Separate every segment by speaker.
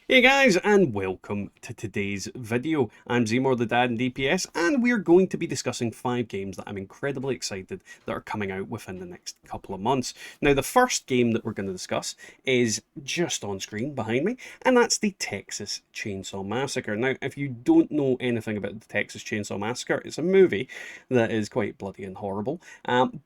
Speaker 1: Hey guys, and welcome to today's video. I'm Zmore the Dad in DPS, and we're going to be discussing 5 games that I'm incredibly excited that are coming out within the next couple of months. Now, the first game that we're going to discuss is just on screen behind me, and that's the Texas Chainsaw Massacre. Now, if you don't know anything about the Texas Chainsaw Massacre, it's a movie that is quite bloody and horrible,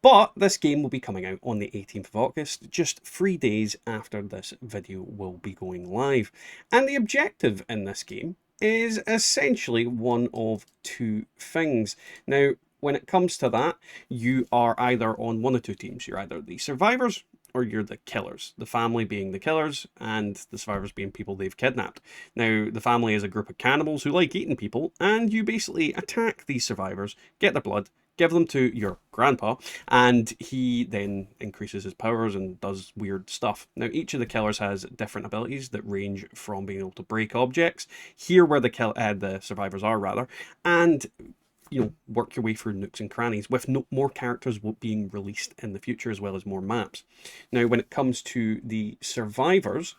Speaker 1: but this game will be coming out on the 18th of August, just 3 days after this video will be going live. And the objective in this game is essentially one of two things. Now, when it comes to that, you are either on one of two teams. You're either the survivors or you're the killers. The family being the killers and the survivors being people they've kidnapped. Now, the family is a group of cannibals who like eating people, and you basically attack these survivors, get their blood, give them to your grandpa, and he then increases his powers and does weird stuff. Now, each of the killers has different abilities that range from being able to break objects, hear where the survivors are, rather, and work your way through nooks and crannies, with more characters being released in the future, as well as more maps. Now, when it comes to the survivors,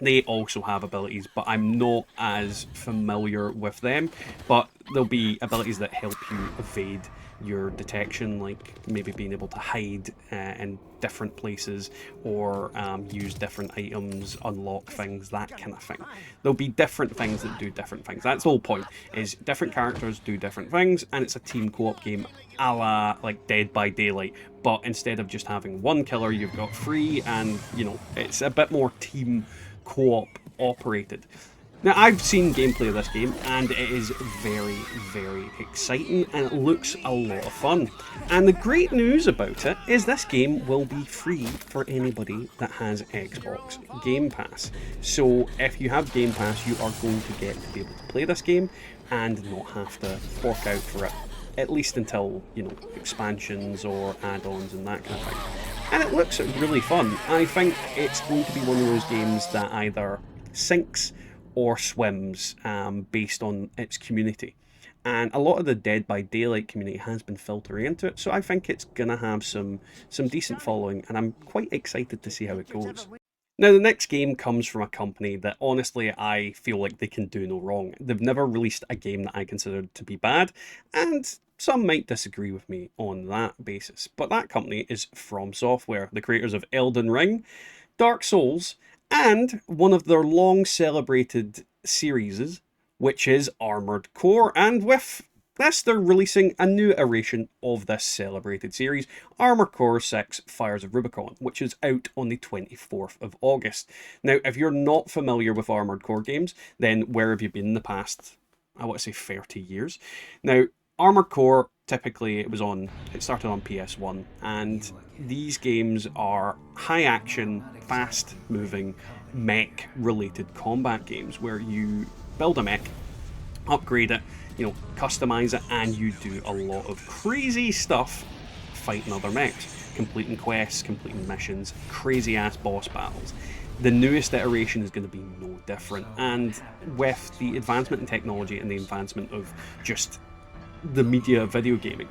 Speaker 1: they also have abilities, but I'm not as familiar with them. But there'll be abilities that help you evade your detection, like maybe being able to hide in different places, or use different items, unlock things, that kind of thing. There'll be different things that do different things. That's the whole point, is different characters do different things, and it's a team co-op game a la like Dead by Daylight, but instead of just having one killer, you've got three, and it's a bit more team co-op operated. Now, I've seen gameplay of this game, and it is very, very exciting, and it looks a lot of fun. And the great news about it is this game will be free for anybody that has Xbox Game Pass. So if you have Game Pass, you are going to get to be able to play this game and not have to fork out for it, at least until, expansions or add-ons and that kind of thing. And it looks really fun. I think it's going to be one of those games that either sinks or swims based on its community. And a lot of the Dead by Daylight community has been filtering into it, so I think it's going to have some decent following, and I'm quite excited to see how it goes. Now, the next game comes from a company that honestly I feel like they can do no wrong. They've never released a game that I considered to be bad, and some might disagree with me on that basis. But that company is From Software, the creators of Elden Ring, Dark Souls, and one of their long celebrated series, which is Armored Core. And with this, they're releasing a new iteration of this celebrated series, Armored Core 6 Fires of Rubicon, which is out on the 24th of August. Now, if you're not familiar with Armored Core games, then where have you been in the past, I want to say 30 years? Now, Armored Core, typically it started on PS1, and these games are high action, fast moving, mech related combat games where you build a mech, upgrade it, customize it, and you do a lot of crazy stuff fighting other mechs, completing quests, completing missions, crazy ass boss battles. The newest iteration is going to be no different, and with the advancement in technology and the advancement of just the media of video gaming,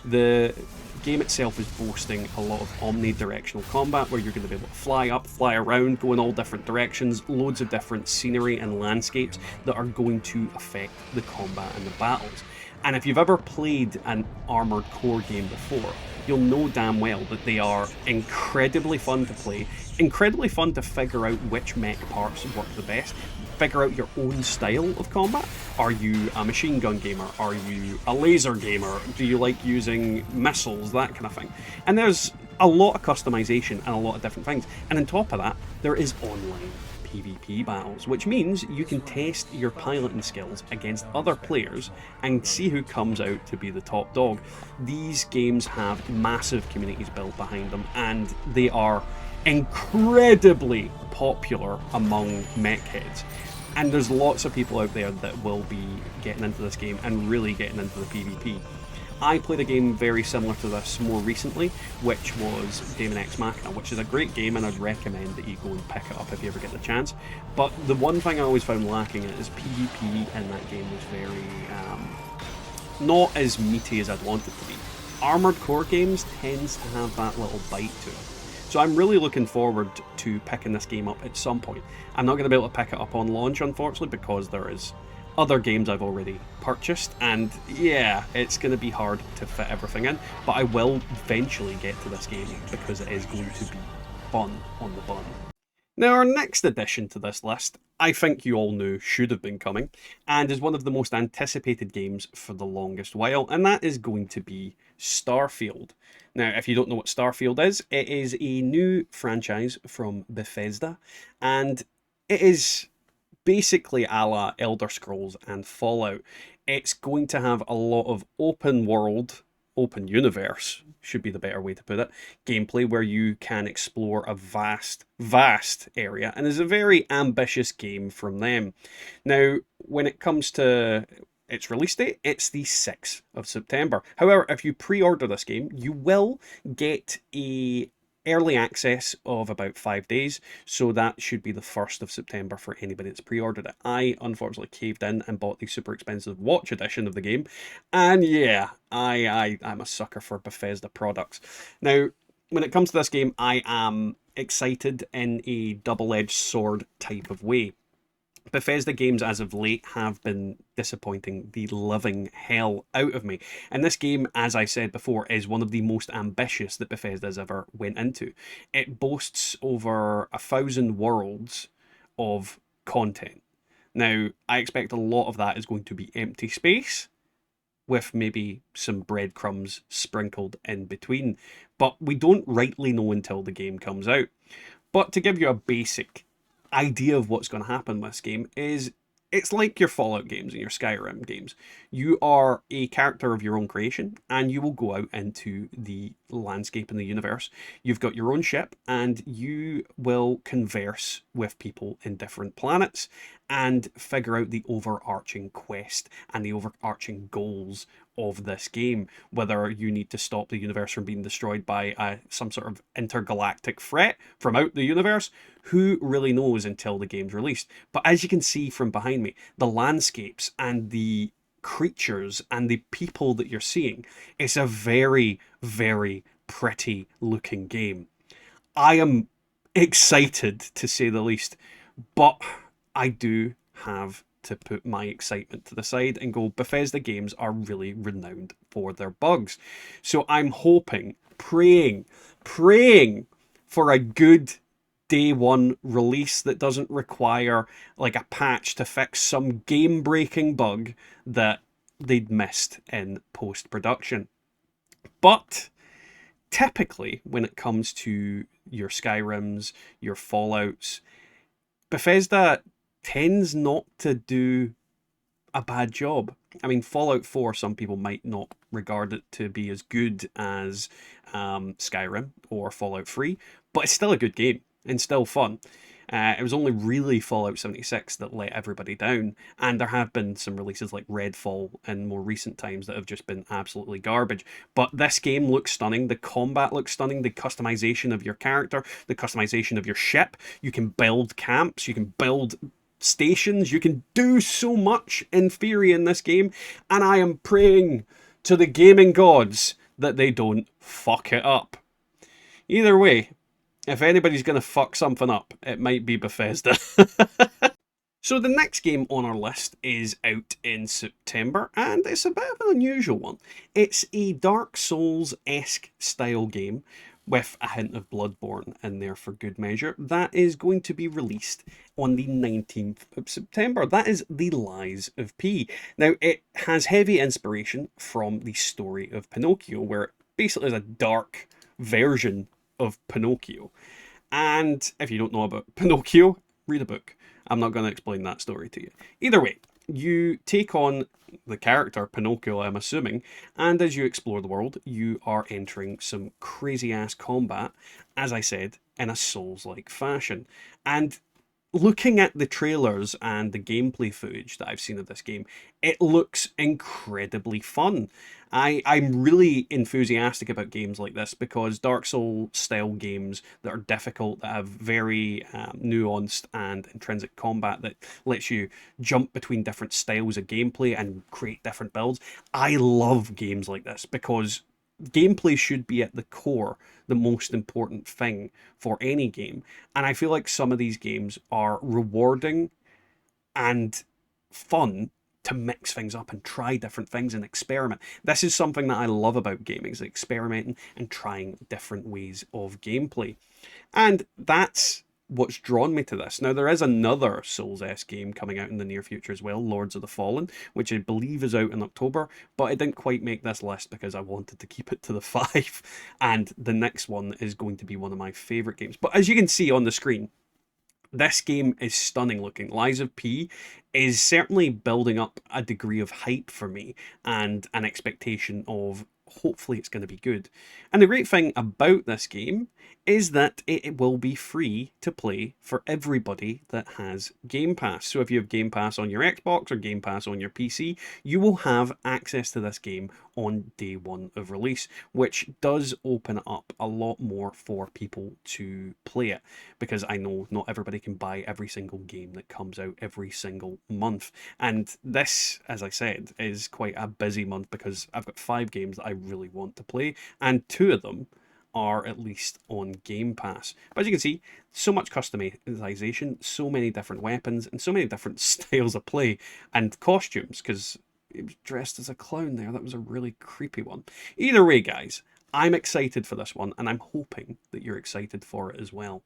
Speaker 1: the game itself is boasting a lot of omnidirectional combat, where you're going to be able to fly up, fly around, go in all different directions, loads of different scenery and landscapes that are going to affect the combat and the battles. And if you've ever played an Armored Core game before, you'll know damn well that they are incredibly fun to play, incredibly fun to figure out which mech parts work the best, figure out your own style of combat. Are you a machine gun gamer? Are you a laser gamer? Do you like using missiles? That kind of thing. And there's a lot of customization and a lot of different things. And on top of that, there is online PvP battles, which means you can test your piloting skills against other players and see who comes out to be the top dog. These games have massive communities built behind them, and they are incredibly popular among mech heads. And there's lots of people out there that will be getting into this game and really getting into the PvP. I played a game very similar to this more recently, which was Daemon X Machina, which is a great game, and I'd recommend that you go and pick it up if you ever get the chance. But the one thing I always found lacking is PvP in that game was very not as meaty as I'd want it to be. Armored Core games tends to have that little bite to it. So I'm really looking forward to picking this game up at some point. I'm not going to be able to pick it up on launch, unfortunately, because there is other games I've already purchased, and yeah, it's going to be hard to fit everything in, but I will eventually get to this game because it is going to be fun on the bun. Now, our next addition to this list, I think you all knew should have been coming, and is one of the most anticipated games for the longest while, and that is going to be Starfield. Now, if you don't know what Starfield is, it is a new franchise from Bethesda, and it is basically a la Elder Scrolls and Fallout. It's going to have a lot of open world, open universe, should be the better way to put it, gameplay where you can explore a vast area, and is a very ambitious game from them. Now, when it comes to its release date, it's the 6th of September. However, if you pre-order this game, you will get a early access of about 5 days, so that should be the 1st of September for anybody that's pre-ordered it. I unfortunately caved in and bought the super expensive watch edition of the game, and yeah, I'm a sucker for Bethesda products. Now, when it comes to this game, I am excited in a double-edged sword type of way. Bethesda games as of late have been disappointing the living hell out of me. And this game, as I said before, is one of the most ambitious that Bethesda's ever went into. It boasts over 1,000 worlds of content. Now, I expect a lot of that is going to be empty space, with maybe some breadcrumbs sprinkled in between. But we don't rightly know until the game comes out. But to give you a basic idea of what's going to happen with this game is it's like your Fallout games and your Skyrim games. You are a character of your own creation, and you will go out into the landscape and the universe. You've got your own ship, and you will converse with people in different planets and figure out the overarching quest and the overarching goals of this game. Whether you need to stop the universe from being destroyed by some sort of intergalactic threat from out the universe, who really knows until the game's released. But as you can see from behind me, the landscapes and the creatures and the people that you're seeing, it's a very, very pretty looking game. I am excited, to say the least, but I do have to put my excitement to the side and go, Bethesda games are really renowned for their bugs. So I'm hoping, praying for a good day one release that doesn't require like a patch to fix some game breaking bug that they'd missed in post production. But typically, when it comes to your Skyrims, your Fallouts, Bethesda tends not to do a bad job. I mean, Fallout 4, some people might not regard it to be as good as Skyrim or Fallout 3, but it's still a good game and still fun. It was only really Fallout 76 that let everybody down, and there have been some releases like Redfall in more recent times that have just been absolutely garbage. But this game looks stunning, the combat looks stunning, the customization of your character, the customization of your ship. You can build camps, you can build stations, you can do so much in theory in this game, and I am praying to the gaming gods that they don't fuck it up. Either way, if anybody's going to fuck something up, it might be Bethesda. So the next game on our list is out in September, and it's a bit of an unusual one. It's a Dark Souls-esque style game with a hint of Bloodborne in there for good measure, that is going to be released on the 19th of September. That is The Lies of P. Now, it has heavy inspiration from the story of Pinocchio, where it basically is a dark version of Pinocchio. And if you don't know about Pinocchio, read a book. I'm not going to explain that story to you. Either way, you take on the character Pinocchio, I'm assuming, and as you explore the world, you are entering some crazy ass combat, as I said, in a Souls-like fashion. And looking at the trailers and the gameplay footage that I've seen of this game, it looks incredibly fun. I'm really enthusiastic about games like this because Dark Souls style games that are difficult, that have very nuanced and intrinsic combat that lets you jump between different styles of gameplay and create different builds. I love games like this because gameplay should be at the core, the most important thing for any game. And I feel like some of these games are rewarding and fun to mix things up and try different things and experiment. This is something that I love about gaming, is experimenting and trying different ways of gameplay. And that's what's drawn me to this. Now, there is another Souls-esque game coming out in the near future as well, Lords of the Fallen, which I believe is out in October, but it didn't quite make this list because I wanted to keep it to the 5. And the next one is going to be one of my favourite games. But as you can see on the screen, this game is stunning looking. Lies of P is certainly building up a degree of hype for me and an expectation of hopefully it's going to be good. And the great thing about this game is that it will be free to play for everybody that has Game Pass. So if you have Game Pass on your Xbox or Game Pass on your PC, you will have access to this game on day one of release, which does open it up a lot more for people to play it, because I know not everybody can buy every single game that comes out every single month. And this, as I said, is quite a busy month because I've got 5 games that I really want to play, and 2 of them are at least on Game Pass. But as you can see, so much customization, so many different weapons, and so many different styles of play and costumes, because he was dressed as a clown there. That was a really creepy one. Either way, guys, I'm excited for this one, and I'm hoping that you're excited for it as well.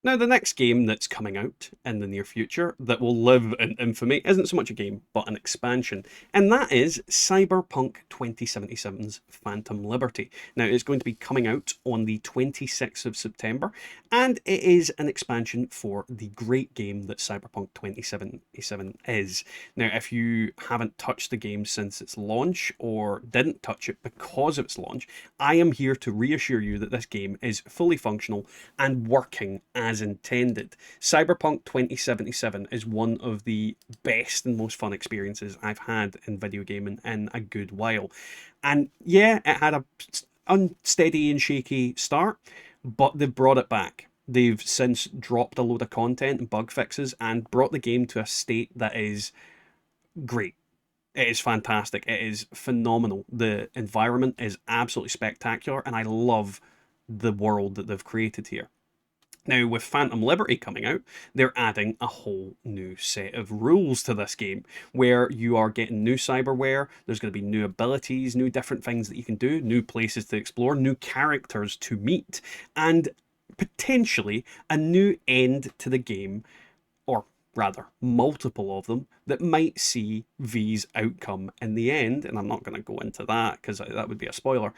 Speaker 1: Now, the next game that's coming out in the near future that will live in infamy isn't so much a game, but an expansion, and that is Cyberpunk 2077's Phantom Liberty. Now, it's going to be coming out on the 26th of September, and it is an expansion for the great game that Cyberpunk 2077 is. Now, if you haven't touched the game since its launch, or didn't touch it because of its launch, I am here to reassure you that this game is fully functional and working as intended. Cyberpunk 2077 is one of the best and most fun experiences I've had in video gaming in a good while. And yeah, it had a unsteady and shaky start, but they've brought it back. They've since dropped a load of content and bug fixes and brought the game to a state that is great. It is fantastic. It is phenomenal. The environment is absolutely spectacular, and I love the world that they've created here. Now, with Phantom Liberty coming out, they're adding a whole new set of rules to this game, where you are getting new cyberware, there's going to be new abilities, new different things that you can do, new places to explore, new characters to meet, and potentially a new end to the game, or rather, multiple of them, that might see V's outcome in the end, and I'm not going to go into that because that would be a spoiler,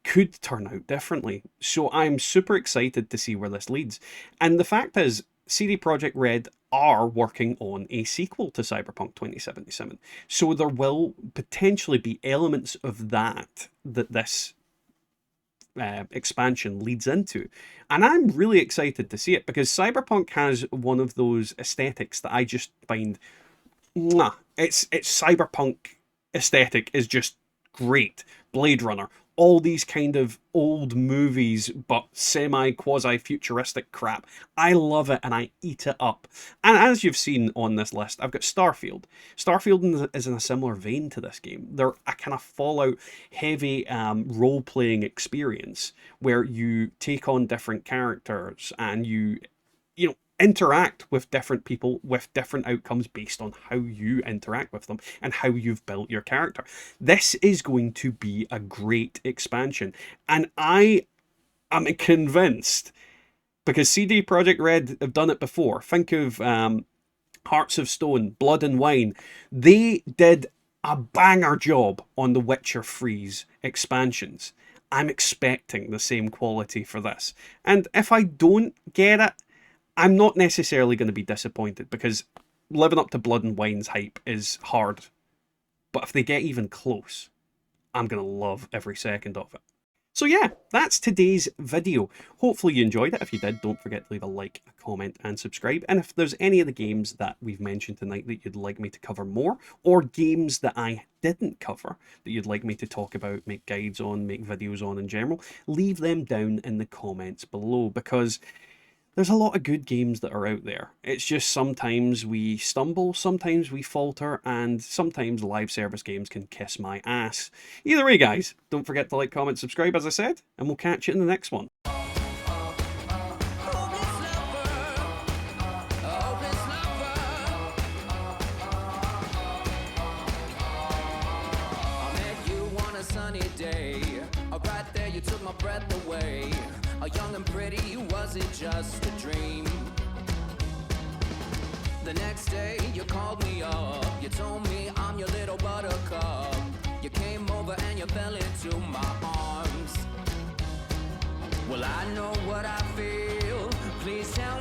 Speaker 1: could turn out differently. So I'm super excited to see where this leads. And the fact is, CD Projekt Red are working on a sequel to Cyberpunk 2077. So there will potentially be elements of that this expansion leads into. And I'm really excited to see it, because Cyberpunk has one of those aesthetics that I just find, mwah, it's Cyberpunk aesthetic is just great. Blade Runner, all these kind of old movies, but semi-quasi-futuristic crap. I love it and I eat it up. And as you've seen on this list, I've got Starfield. Starfield is in a similar vein to this game. They're a kind of Fallout heavy role-playing experience where you take on different characters and you know, interact with different people with different outcomes based on how you interact with them and how you've built your character. This is going to be a great expansion, and I am convinced, because CD Projekt Red have done it before. Think of Hearts of Stone, Blood and Wine. They did a banger job on the Witcher 3's expansions. I'm expecting the same quality for this, and if I don't get it, I'm not necessarily going to be disappointed, because living up to Blood and Wine's hype is hard. But if they get even close, I'm going to love every second of it. So yeah, that's today's video. Hopefully you enjoyed it. If you did, don't forget to leave a like, a comment, and subscribe. And if there's any of the games that we've mentioned tonight that you'd like me to cover more, or games that I didn't cover that you'd like me to talk about, make guides on, make videos on in general, leave them down in the comments below, because There's a lot of good games that are out there. It's just sometimes we stumble, sometimes we falter, and sometimes live service games can kiss my ass. Either way, guys, don't forget to like, comment, subscribe, as I said, and we'll catch you in the next one.
Speaker 2: Sunny day, right there you took my breath away. Young and pretty, was it just a dream? The next day you called me up, you told me I'm your little buttercup. You came over and you fell into my arms. Well, I know what I feel, please tell me